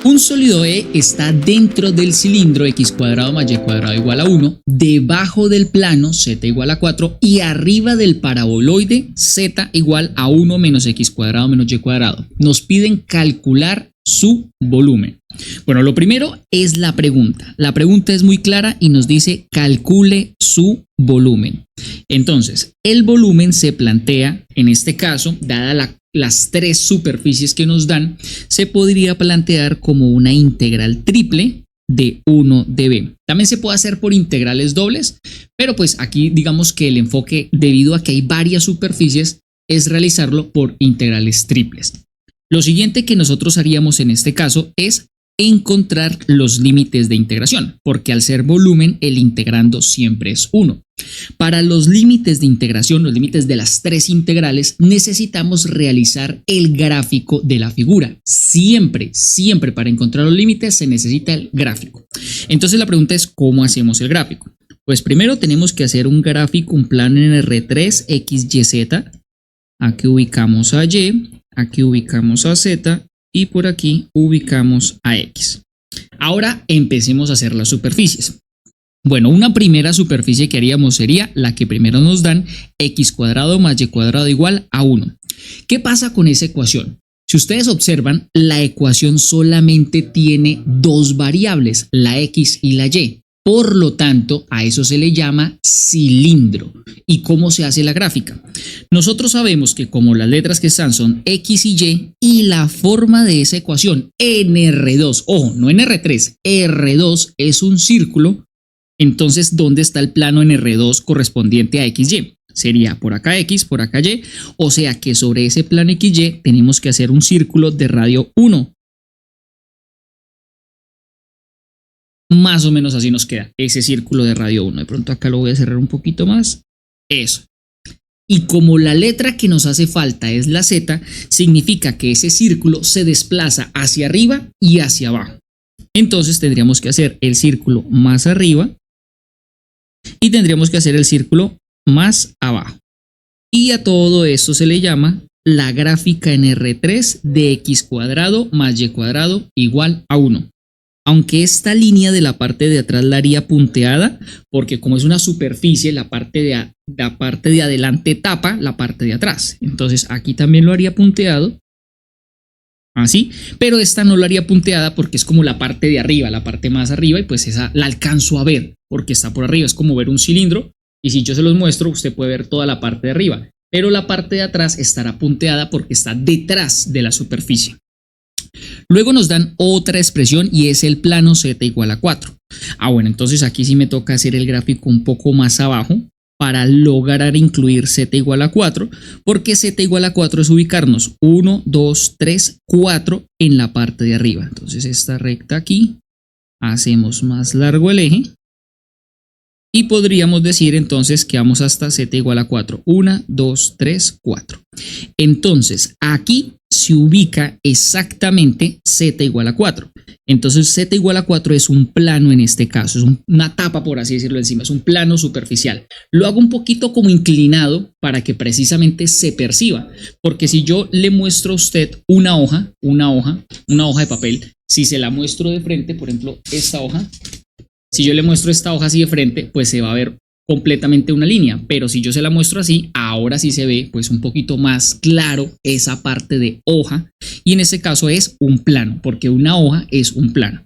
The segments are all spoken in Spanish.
Un sólido E está dentro del cilindro x cuadrado más y cuadrado igual a 1, debajo del plano z igual a 4 y arriba del paraboloide z igual a 1 menos x cuadrado menos y cuadrado. Nos piden calcular su volumen. Bueno, lo primero es la pregunta. La pregunta es muy clara y nos dice calcule su volumen. Entonces, el volumen se plantea, en este caso, dada las tres superficies que nos dan, se podría plantear como una integral triple de 1 de b. También se puede hacer por integrales dobles, pero pues aquí digamos que el enfoque, debido a que hay varias superficies, es realizarlo por integrales triples. Lo siguiente que nosotros haríamos en este caso es encontrar los límites de integración, porque al ser volumen el integrando siempre es 1. Para los límites de integración, los límites de las tres integrales, necesitamos realizar el gráfico de la figura. Siempre para encontrar los límites se necesita el gráfico. Entonces la pregunta es ¿cómo hacemos el gráfico? Pues primero tenemos que hacer un gráfico, un plano en R3, X, Y, Z. Aquí ubicamos a Y, aquí ubicamos a Z y por aquí ubicamos a X. Ahora empecemos a hacer las superficies. Bueno, una primera superficie que haríamos sería la que primero nos dan, x cuadrado más y cuadrado igual a 1. ¿Qué pasa con esa ecuación? Si ustedes observan, la ecuación solamente tiene dos variables, la x y la y. Por lo tanto, a eso se le llama cilindro. ¿Y cómo se hace la gráfica? Nosotros sabemos que como las letras que están son x y la forma de esa ecuación en R2, ojo, no en R3, R2 es un círculo. Entonces, ¿dónde está el plano en R2 correspondiente a XY? Sería por acá X, por acá Y, o sea que sobre ese plano XY tenemos que hacer un círculo de radio 1. Más o menos así nos queda ese círculo de radio 1. De pronto acá lo voy a cerrar un poquito más. Eso. Y como la letra que nos hace falta es la Z, significa que ese círculo se desplaza hacia arriba y hacia abajo. Entonces tendríamos que hacer el círculo más arriba y tendríamos que hacer el círculo más abajo. Y a todo esto se le llama la gráfica en R3 de x cuadrado más y cuadrado igual a 1. Aunque esta línea de la parte de atrás la haría punteada, porque como es una superficie, la parte de adelante tapa la parte de atrás. Entonces aquí también lo haría punteado. Así, pero esta no lo haría punteada porque es como la parte de arriba, la parte más arriba, y pues esa la alcanzo a ver porque está por arriba, es como ver un cilindro, y si yo se los muestro usted puede ver toda la parte de arriba, pero la parte de atrás estará punteada porque está detrás de la superficie. Luego nos dan otra expresión y es el plano z igual a 4. Bueno, entonces aquí sí me toca hacer el gráfico un poco más abajo para lograr incluir z igual a 4, porque z igual a 4 es ubicarnos 1, 2, 3, 4 en la parte de arriba. Entonces esta recta aquí, hacemos más largo el eje y podríamos decir entonces que vamos hasta z igual a 4. 1, 2, 3, 4. Entonces aquí se ubica exactamente z igual a 4. Entonces z igual a 4 es un plano en este caso, es una tapa por así decirlo encima, es un plano superficial. Lo hago un poquito como inclinado para que precisamente se perciba, porque si yo le muestro a usted una hoja de papel, si se la muestro de frente, por ejemplo esta hoja, si yo le muestro esta hoja así de frente, pues se va a ver completamente una línea, pero si yo se la muestro así, ahora sí se ve pues un poquito más claro esa parte de hoja, y en este caso es un plano, porque una hoja es un plano.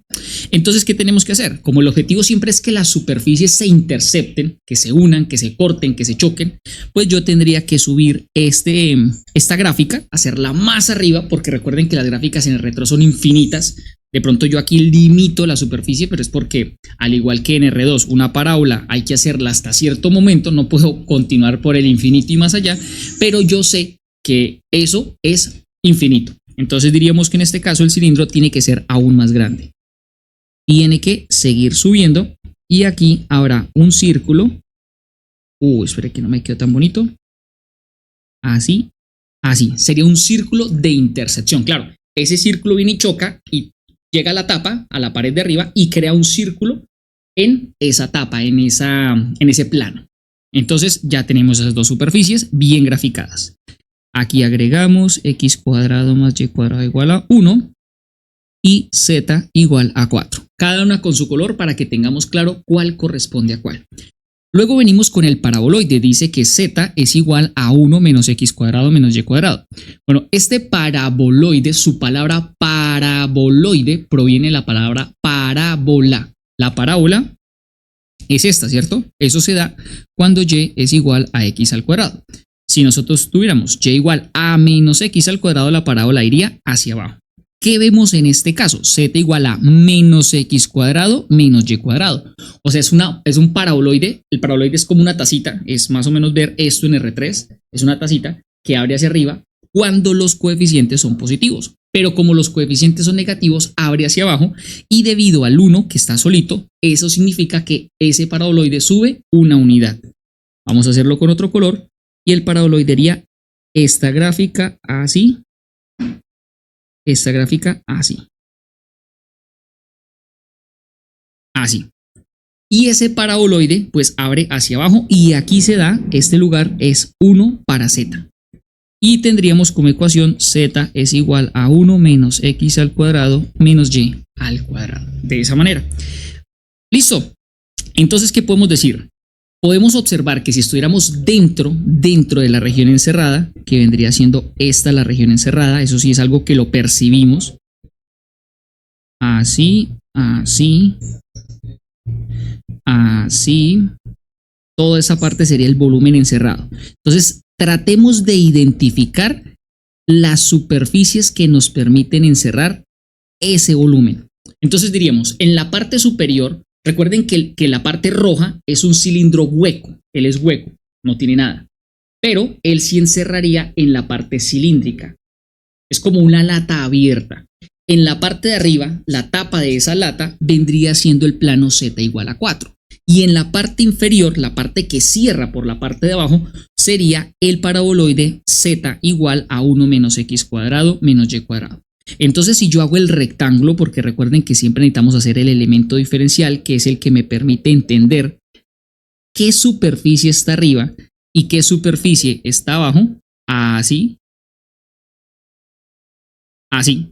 Entonces, ¿qué tenemos que hacer? Como el objetivo siempre es que las superficies se intercepten, que se unan, que se corten, que se choquen, pues yo tendría que subir esta gráfica, hacerla más arriba, porque recuerden que las gráficas en el retro son infinitas. De pronto yo aquí limito la superficie, pero es porque al igual que en R2 una parábola hay que hacerla hasta cierto momento, no puedo continuar por el infinito y más allá, pero yo sé que eso es infinito. Entonces diríamos que en este caso el cilindro tiene que ser aún más grande. Tiene que seguir subiendo y aquí habrá un círculo. Espera que no me quedó tan bonito. Así. Sería un círculo de intersección. Claro, ese círculo viene y choca y llega a la tapa, a la pared de arriba y crea un círculo en esa tapa, en ese plano. Entonces ya tenemos esas dos superficies bien graficadas. Aquí agregamos x cuadrado más y cuadrado igual a 1 y z igual a 4. Cada una con su color para que tengamos claro cuál corresponde a cuál. Luego venimos con el paraboloide, dice que z es igual a 1 menos x cuadrado menos y cuadrado. Bueno, este paraboloide, su palabra paraboloide proviene de la palabra parábola. La parábola es esta, ¿cierto? Eso se da cuando y es igual a x al cuadrado. Si nosotros tuviéramos y igual a menos x al cuadrado, la parábola iría hacia abajo. ¿Qué vemos en este caso? Z igual a menos x cuadrado menos y cuadrado. O sea, es un paraboloide. El paraboloide es como una tacita. Es más o menos ver esto en R3. Es una tacita que abre hacia arriba cuando los coeficientes son positivos. Pero como los coeficientes son negativos, abre hacia abajo. Y debido al 1 que está solito, eso significa que ese paraboloide sube una unidad. Vamos a hacerlo con otro color. Y el paraboloide haría esta gráfica así. Esta gráfica así. Así. Y ese paraboloide pues abre hacia abajo y aquí se da, este lugar es 1 para z. Y tendríamos como ecuación z es igual a 1 menos x al cuadrado menos y al cuadrado. De esa manera. Listo. Entonces, ¿qué podemos decir? Podemos observar que si estuviéramos dentro de la región encerrada, que vendría siendo esta la región encerrada, eso sí es algo que lo percibimos. Así, así, así. Toda esa parte sería el volumen encerrado. Entonces, tratemos de identificar las superficies que nos permiten encerrar ese volumen. Entonces diríamos, en la parte superior, recuerden que la parte roja es un cilindro hueco, él es hueco, no tiene nada, pero él sí encerraría en la parte cilíndrica, es como una lata abierta. En la parte de arriba, la tapa de esa lata vendría siendo el plano z igual a 4, y en la parte inferior, la parte que cierra por la parte de abajo, sería el paraboloide z igual a 1 menos x cuadrado menos y cuadrado. Entonces, si yo hago el rectángulo, porque recuerden que siempre necesitamos hacer el elemento diferencial, que es el que me permite entender qué superficie está arriba y qué superficie está abajo, así, así,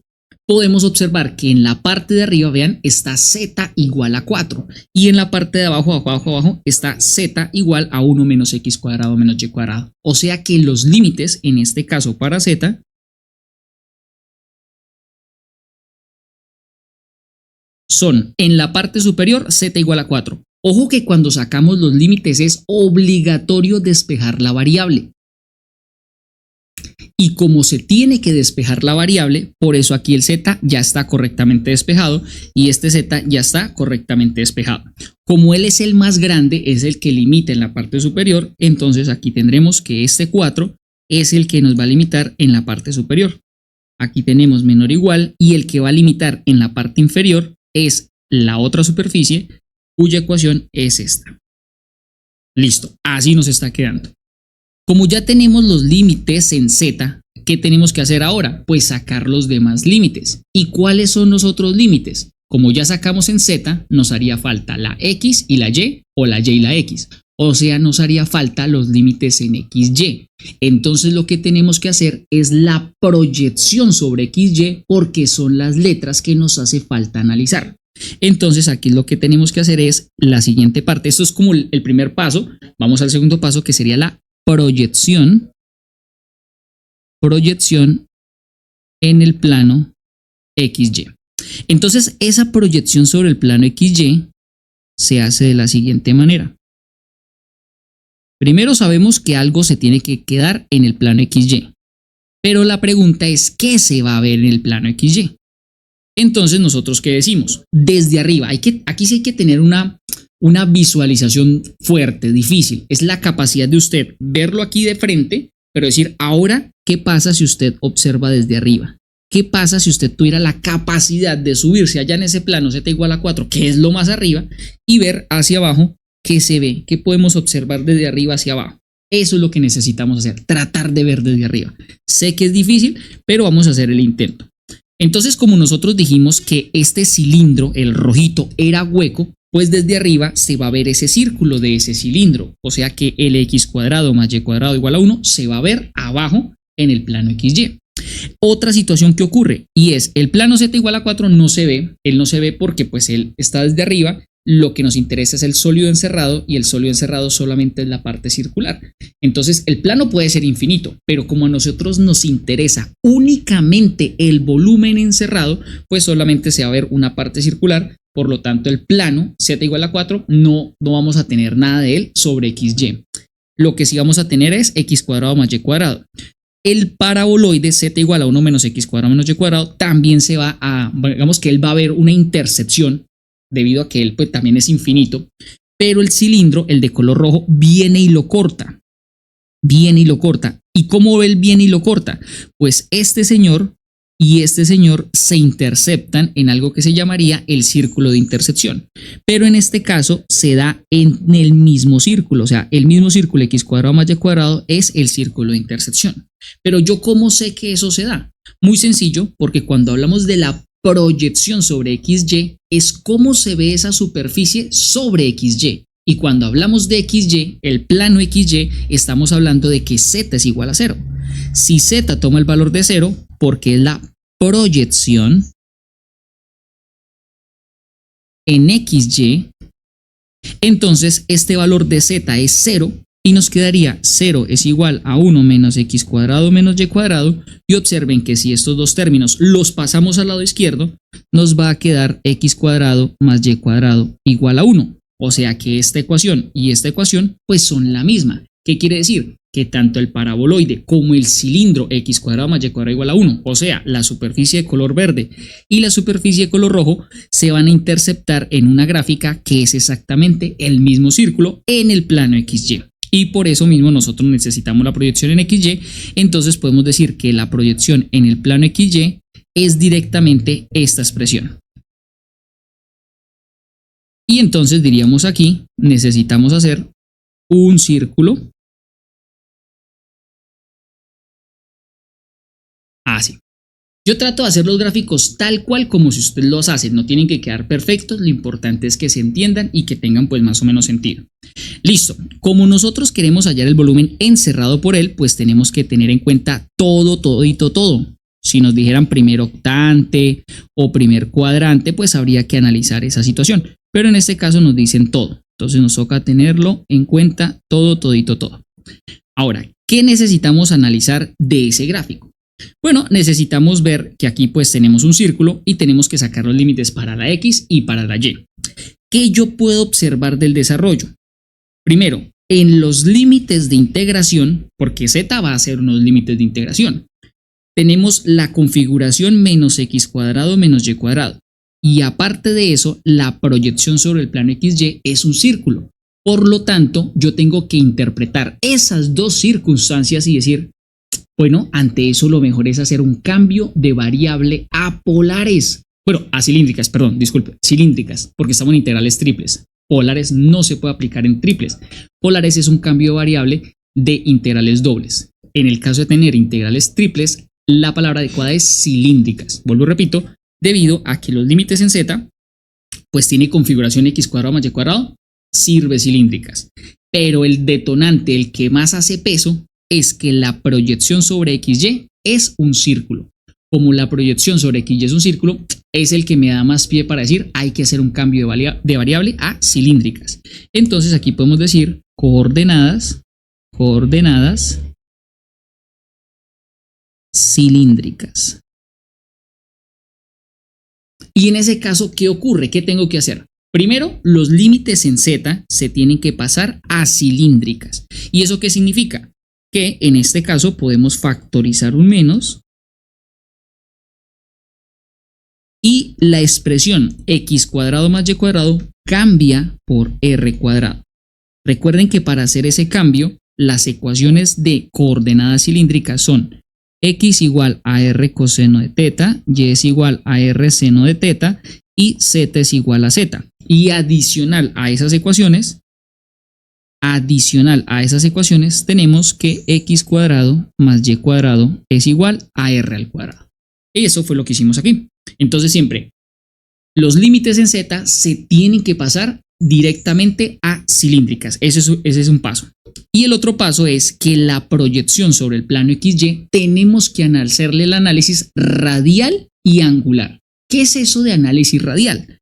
podemos observar que en la parte de arriba, vean, está z igual a 4 y en la parte de abajo, abajo, está z igual a 1 menos x cuadrado menos y cuadrado. O sea que los límites, en este caso para z, son en la parte superior z igual a 4. Ojo que cuando sacamos los límites es obligatorio despejar la variable. Y como se tiene que despejar la variable, por eso aquí el z ya está correctamente despejado y este z ya está correctamente despejado. Como él es el más grande, es el que limita en la parte superior, entonces aquí tendremos que este 4 es el que nos va a limitar en la parte superior. Aquí tenemos menor o igual y el que va a limitar en la parte inferior es la otra superficie cuya ecuación es esta. Listo, así nos está quedando. Como ya tenemos los límites en z, ¿qué tenemos que hacer ahora? Pues sacar los demás límites. ¿Y cuáles son los otros límites? Como ya sacamos en z, nos haría falta la x y la y o la y y la x. O sea, nos haría falta los límites en xy. Entonces lo que tenemos que hacer es la proyección sobre xy porque son las letras que nos hace falta analizar. Entonces aquí lo que tenemos que hacer es la siguiente parte. Esto es como el primer paso. Vamos al segundo paso que sería la proyección en el plano XY. Entonces esa proyección sobre el plano XY se hace de la siguiente manera. Primero sabemos que algo se tiene que quedar en el plano XY, pero la pregunta es ¿qué se va a ver en el plano XY? Entonces nosotros ¿qué decimos? Desde arriba, aquí sí hay que tener una visualización fuerte, difícil. Es la capacidad de usted verlo aquí de frente, pero decir ahora ¿qué pasa si usted observa desde arriba? ¿Qué pasa si usted tuviera la capacidad de subirse allá en ese plano z igual a 4, que es lo más arriba, y ver hacia abajo qué se ve, qué podemos observar desde arriba hacia abajo? Eso es lo que necesitamos hacer, tratar de ver desde arriba. Sé que es difícil, pero vamos a hacer el intento. Entonces, como nosotros dijimos que este cilindro, el rojito, era hueco, pues desde arriba se va a ver ese círculo de ese cilindro. O sea que el x cuadrado más y cuadrado igual a 1 se va a ver abajo en el plano XY. otra situación que ocurre y es el plano z igual a 4 no se ve, él no se ve porque pues él está desde arriba, lo que nos interesa es el sólido encerrado y el sólido encerrado solamente es la parte circular. Entonces el plano puede ser infinito, pero como a nosotros nos interesa únicamente el volumen encerrado, pues solamente se va a ver una parte circular, por lo tanto el plano z igual a 4 no vamos a tener nada de él sobre xy. Lo que sí vamos a tener es x cuadrado más y cuadrado. El paraboloide z igual a 1 menos x cuadrado menos y cuadrado también se va a, digamos que él va a ver una intercepción debido a que él pues también es infinito, pero el cilindro, el de color rojo, viene y lo corta. Viene y lo corta. ¿Y cómo él viene y lo corta? Pues este señor y este señor se interceptan en algo que se llamaría el círculo de intercepción. Pero en este caso se da en el mismo círculo, o sea, el mismo círculo x cuadrado más y cuadrado es el círculo de intercepción. Pero yo ¿cómo sé que eso se da? Muy sencillo, porque cuando hablamos de la proyección sobre XY es cómo se ve esa superficie sobre XY. Y cuando hablamos de XY, el plano XY, estamos hablando de que Z es igual a 0. Si Z toma el valor de 0, porque es la proyección en XY, entonces este valor de Z es 0 y nos quedaría 0 es igual a 1 menos x cuadrado menos y cuadrado, y observen que si estos dos términos los pasamos al lado izquierdo, nos va a quedar x cuadrado más y cuadrado igual a 1. O sea que esta ecuación y esta ecuación pues son la misma. ¿Qué quiere decir? Que tanto el paraboloide como el cilindro x cuadrado más y cuadrado igual a 1, o sea, la superficie de color verde y la superficie de color rojo, se van a interceptar en una gráfica que es exactamente el mismo círculo en el plano XY. Y por eso mismo nosotros necesitamos la proyección en XY, entonces podemos decir que la proyección en el plano XY es directamente esta expresión. Y entonces diríamos aquí, necesitamos hacer un círculo así. Yo trato de hacer los gráficos tal cual como si ustedes los hacen, no tienen que quedar perfectos, lo importante es que se entiendan y que tengan pues más o menos sentido. Listo, como nosotros queremos hallar el volumen encerrado por él, pues tenemos que tener en cuenta todo. Si nos dijeran primer octante o primer cuadrante, pues habría que analizar esa situación, pero en este caso nos dicen todo, entonces nos toca tenerlo en cuenta todo. Ahora, ¿qué necesitamos analizar de ese gráfico? Bueno, necesitamos ver que aquí pues tenemos un círculo y tenemos que sacar los límites para la X y para la Y. ¿Qué yo puedo observar del desarrollo? Primero, en los límites de integración, porque Z va a ser unos límites de integración, tenemos la configuración menos x cuadrado menos y cuadrado. Y aparte de eso, la proyección sobre el plano XY es un círculo. Por lo tanto, yo tengo que interpretar esas dos circunstancias y decir, bueno, ante eso lo mejor es hacer un cambio de variable a polares. Bueno, a cilíndricas, perdón, disculpe, cilíndricas, porque estamos en integrales triples. Polares no se puede aplicar en triples. Polares es un cambio de variable de integrales dobles. En el caso de tener integrales triples, la palabra adecuada es cilíndricas. Vuelvo y repito, debido a que los límites en Z, pues tiene configuración x cuadrado más y cuadrado, sirve cilíndricas. Pero el detonante, el que más hace peso, es que la proyección sobre XY es un círculo. Como la proyección sobre XY es un círculo, es el que me da más pie para decir hay que hacer un cambio de variable a cilíndricas. Entonces aquí podemos decir coordenadas cilíndricas. Y en ese caso, ¿qué ocurre? ¿Qué tengo que hacer? Primero, los límites en Z se tienen que pasar a cilíndricas. ¿Y eso qué significa? Que en este caso podemos factorizar un menos y la expresión x cuadrado más y cuadrado cambia por r cuadrado. Recuerden que para hacer ese cambio, las ecuaciones de coordenadas cilíndricas son x igual a r coseno de teta, y es igual a r seno de teta y z es igual a z. Y adicional a esas ecuaciones, tenemos que x cuadrado más y cuadrado es igual a r al cuadrado. Eso fue lo que hicimos aquí. Entonces siempre los límites en Z se tienen que pasar directamente a cilíndricas. Ese es un paso. Y el otro paso es que la proyección sobre el plano XY tenemos que hacerle el análisis radial y angular. ¿Qué es eso de análisis radial?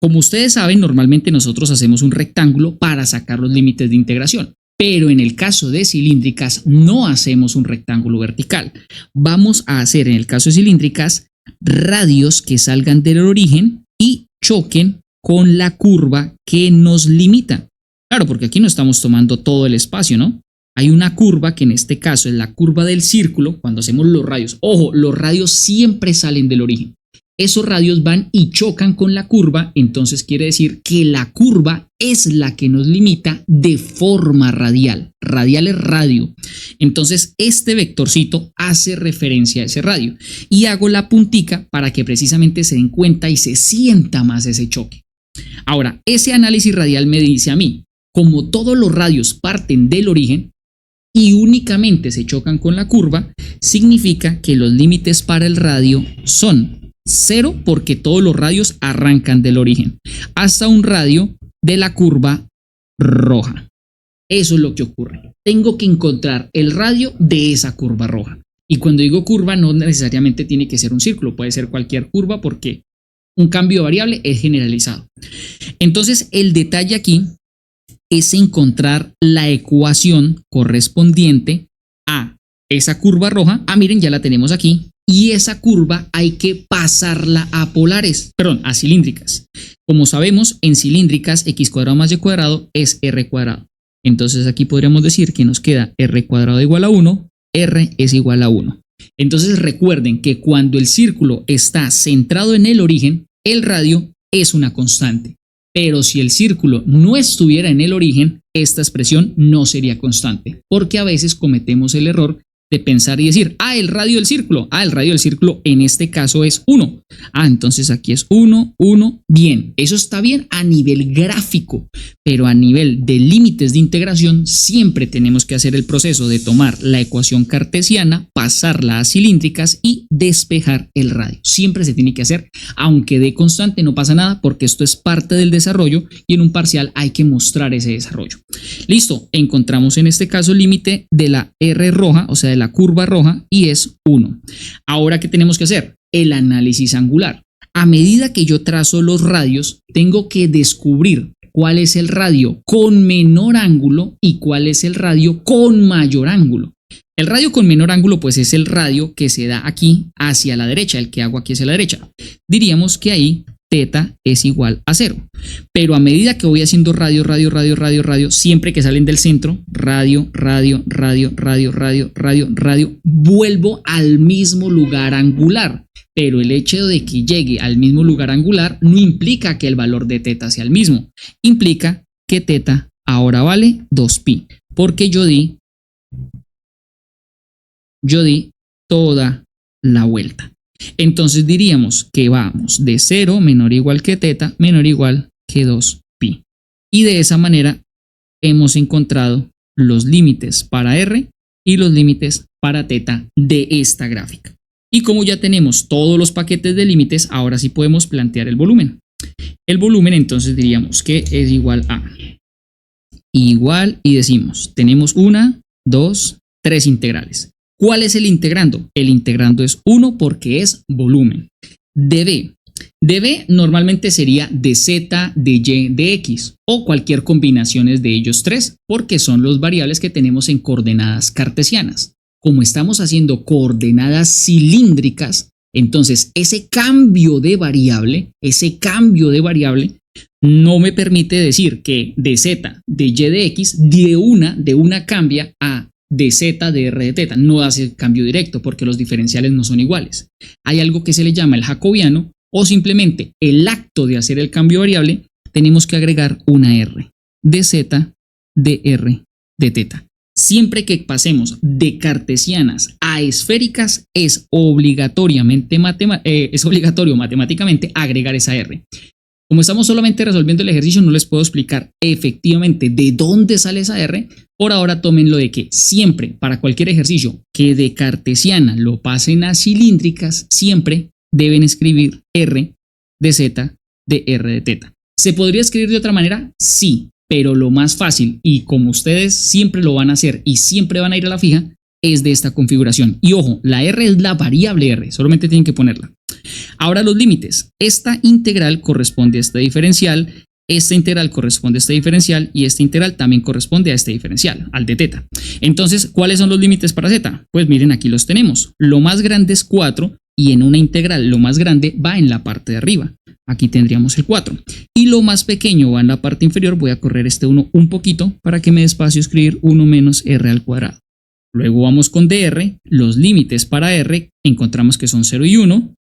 Como ustedes saben, normalmente nosotros hacemos un rectángulo para sacar los límites de integración, pero en el caso de cilíndricas no hacemos un rectángulo vertical. Vamos a hacer, en el caso de cilíndricas, radios que salgan del origen y choquen con la curva que nos limita. Claro, porque aquí no estamos tomando todo el espacio, ¿no? Hay una curva que en este caso es la curva del círculo cuando hacemos los radios. Ojo, los radios siempre salen del origen. Esos radios van y chocan con la curva, entonces quiere decir que la curva es la que nos limita de forma radial. Radial es radio. Entonces este vectorcito hace referencia a ese radio y hago la puntica para que precisamente se den cuenta y se sienta más ese choque. Ahora, ese análisis radial me dice a mí, como todos los radios parten del origen y únicamente se chocan con la curva, significa que los límites para el radio son 0 porque todos los radios arrancan del origen, hasta un radio de la curva roja. Eso es lo que ocurre. Tengo que encontrar el radio de esa curva roja. Y cuando digo curva no necesariamente tiene que ser un círculo, puede ser cualquier curva porque un cambio de variable es generalizado. Entonces el detalle aquí es encontrar la ecuación correspondiente a esa curva roja. Miren, ya la tenemos aquí. Y esa curva hay que pasarla a polares, perdón, a cilíndricas. Como sabemos, en cilíndricas x cuadrado más y cuadrado es r cuadrado. Entonces aquí podríamos decir que nos queda r cuadrado igual a 1, r es igual a 1. Entonces recuerden que cuando el círculo está centrado en el origen, el radio es una constante. Pero si el círculo no estuviera en el origen, esta expresión no sería constante, porque a veces cometemos el error de pensar y decir, el radio del círculo, el radio del círculo en este caso es 1. Entonces aquí es 1, 1, bien. Eso está bien a nivel gráfico, pero a nivel de límites de integración siempre tenemos que hacer el proceso de tomar la ecuación cartesiana, pasarla a cilíndricas y despejar el radio. Siempre se tiene que hacer, aunque de constante no pasa nada porque esto es parte del desarrollo y en un parcial hay que mostrar ese desarrollo. Listo, encontramos en este caso el límite de la R roja, o sea, de la curva roja, y es 1. Ahora, ¿qué tenemos que hacer? El análisis angular. A medida que yo trazo los radios, tengo que descubrir cuál es el radio con menor ángulo y cuál es el radio con mayor ángulo. El radio con menor ángulo pues es el radio que se da aquí hacia la derecha, el que hago aquí hacia la derecha. Diríamos que ahí teta es igual a 0. Pero a medida que voy haciendo radio, siempre que salen del centro, radio, vuelvo al mismo lugar angular. Pero el hecho de que llegue al mismo lugar angular no implica que el valor de teta sea el mismo. Implica que teta ahora vale 2pi, porque yo di toda la vuelta. Entonces diríamos que vamos de 0 menor o igual que teta menor o igual que 2pi. Y de esa manera hemos encontrado los límites para r y los límites para teta de esta gráfica. Y como ya tenemos todos los paquetes de límites, ahora sí podemos plantear el volumen. El volumen entonces diríamos que es igual a igual y decimos, tenemos 1, 2, 3 integrales. ¿Cuál es el integrando? El integrando es 1 porque es volumen. dB. dB normalmente sería dz, dy, dx o cualquier combinación de ellos tres porque son los variables que tenemos en coordenadas cartesianas. Como estamos haciendo coordenadas cilíndricas, entonces ese cambio de variable no me permite decir que dz, dy, dx de una cambia a de z de r de teta, no hace cambio directo porque los diferenciales no son iguales. Hay algo que se le llama el jacobiano o simplemente el acto de hacer el cambio variable, tenemos que agregar una r de z de r de teta. Siempre que pasemos de cartesianas a esféricas es obligatorio matemáticamente agregar esa r. Como estamos solamente resolviendo el ejercicio, no les puedo explicar efectivamente de dónde sale esa R. Por ahora tómenlo de que siempre, para cualquier ejercicio que de cartesiana lo pasen a cilíndricas, siempre deben escribir R de Z de R de teta. ¿Se podría escribir de otra manera? Sí, pero lo más fácil, y como ustedes siempre lo van a hacer y siempre van a ir a la fija, es de esta configuración. Y ojo, la R es la variable R, solamente tienen que ponerla. Ahora los límites. Esta integral corresponde a este diferencial, esta integral corresponde a este diferencial y esta integral también corresponde a este diferencial, al de teta. Entonces, ¿cuáles son los límites para z? Pues miren, aquí los tenemos. Lo más grande es 4 y en una integral lo más grande va en la parte de arriba. Aquí tendríamos el 4. Y lo más pequeño va en la parte inferior. Voy a correr este 1 un poquito para que me dé espacio a escribir 1 menos r al cuadrado. Luego vamos con dr. Los límites para r encontramos que son 0 y 1.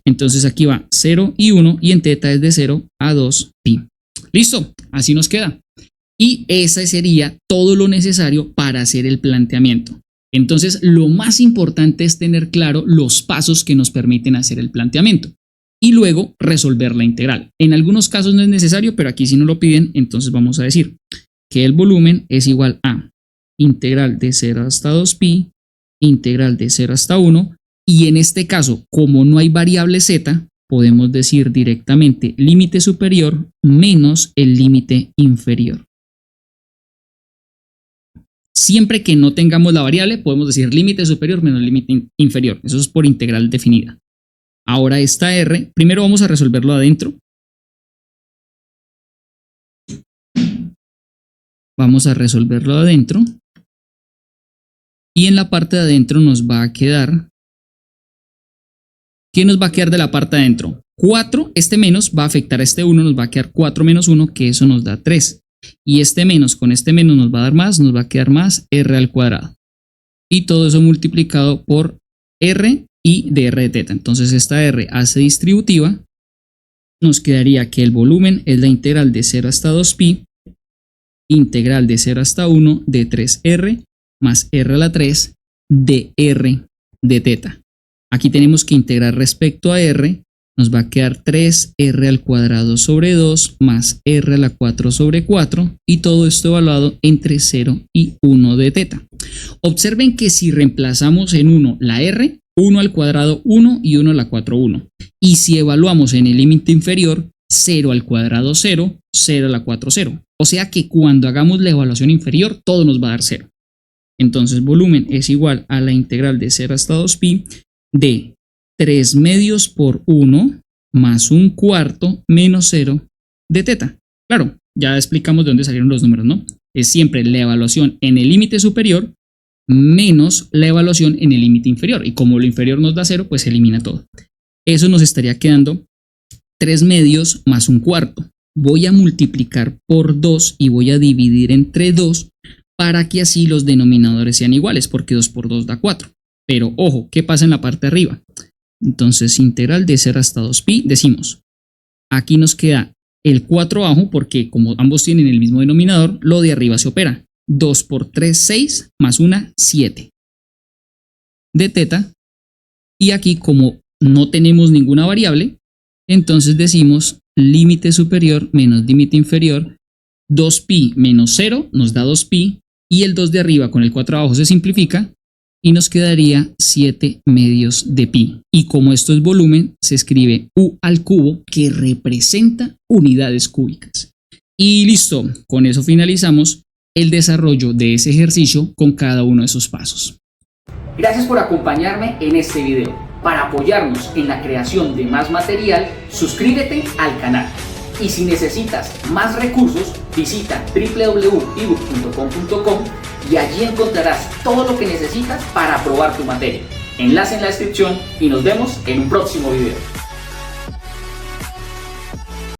Entonces aquí va 0 y 1 y en teta es de 0 a 2 pi. Listo, así nos queda. Y ese sería todo lo necesario para hacer el planteamiento. Entonces lo más importante es tener claro los pasos que nos permiten hacer el planteamiento y luego resolver la integral. En algunos casos no es necesario, pero aquí si no lo piden, entonces vamos a decir que el volumen es igual a integral de 0 hasta 2pi, integral de 0 hasta 1, y en este caso, como no hay variable z, podemos decir directamente límite superior menos el límite inferior. Siempre que no tengamos la variable, podemos decir límite superior menos límite inferior. Eso es por integral definida. Ahora esta r, primero vamos a resolverlo adentro. Vamos a resolverlo adentro. Y en la parte de adentro nos va a quedar... ¿Qué nos va a quedar de la parte de adentro? 4, este menos va a afectar a este 1, nos va a quedar 4 menos 1, que eso nos da 3. Y este menos con este menos nos va a dar más, nos va a quedar más r al cuadrado. Y todo eso multiplicado por r y de r de teta. Entonces esta r hace distributiva. Nos quedaría que el volumen es la integral de 0 hasta 2pi, integral de 0 hasta 1 de 3r más r a la 3 de r de teta. Aquí tenemos que integrar respecto a r, nos va a quedar 3r al cuadrado sobre 2 más r a la 4 sobre 4 y todo esto evaluado entre 0 y 1 de teta. Observen que si reemplazamos en 1 la r, 1 al cuadrado 1 y 1 a la 4 1. Y si evaluamos en el límite inferior, 0 al cuadrado 0, 0 a la 4 0. O sea que cuando hagamos la evaluación inferior, todo nos va a dar 0. Entonces volumen es igual a la integral de 0 hasta 2pi de 3 medios por 1 más 1/4 menos 0 de teta. Claro, ya explicamos de dónde salieron los números, ¿no? Es siempre la evaluación en el límite superior menos la evaluación en el límite inferior. Y como lo inferior nos da 0, pues se elimina todo. Eso nos estaría quedando 3 medios más 1/4. Voy a multiplicar por 2 y voy a dividir entre 2 para que así los denominadores sean iguales, porque 2 por 2 da 4. Pero ojo, ¿qué pasa en la parte de arriba? Entonces integral de 0 hasta 2pi, decimos, aquí nos queda el 4 abajo porque como ambos tienen el mismo denominador, lo de arriba se opera. 2 por 3, 6, más 1, 7 de teta. Y aquí como no tenemos ninguna variable, entonces decimos límite superior menos límite inferior, 2pi menos 0 nos da 2pi y el 2 de arriba con el 4 abajo se simplifica. Y nos quedaría 7 medios de pi. Y como esto es volumen, se escribe u al cubo, que representa unidades cúbicas. Y listo, con eso finalizamos el desarrollo de ese ejercicio con cada uno de esos pasos. Gracias por acompañarme en este video. Para apoyarnos en la creación de más material, suscríbete al canal. Y si necesitas más recursos, visita www.ebook.com.co y allí encontrarás todo lo que necesitas para aprobar tu materia. Enlace en la descripción y nos vemos en un próximo video.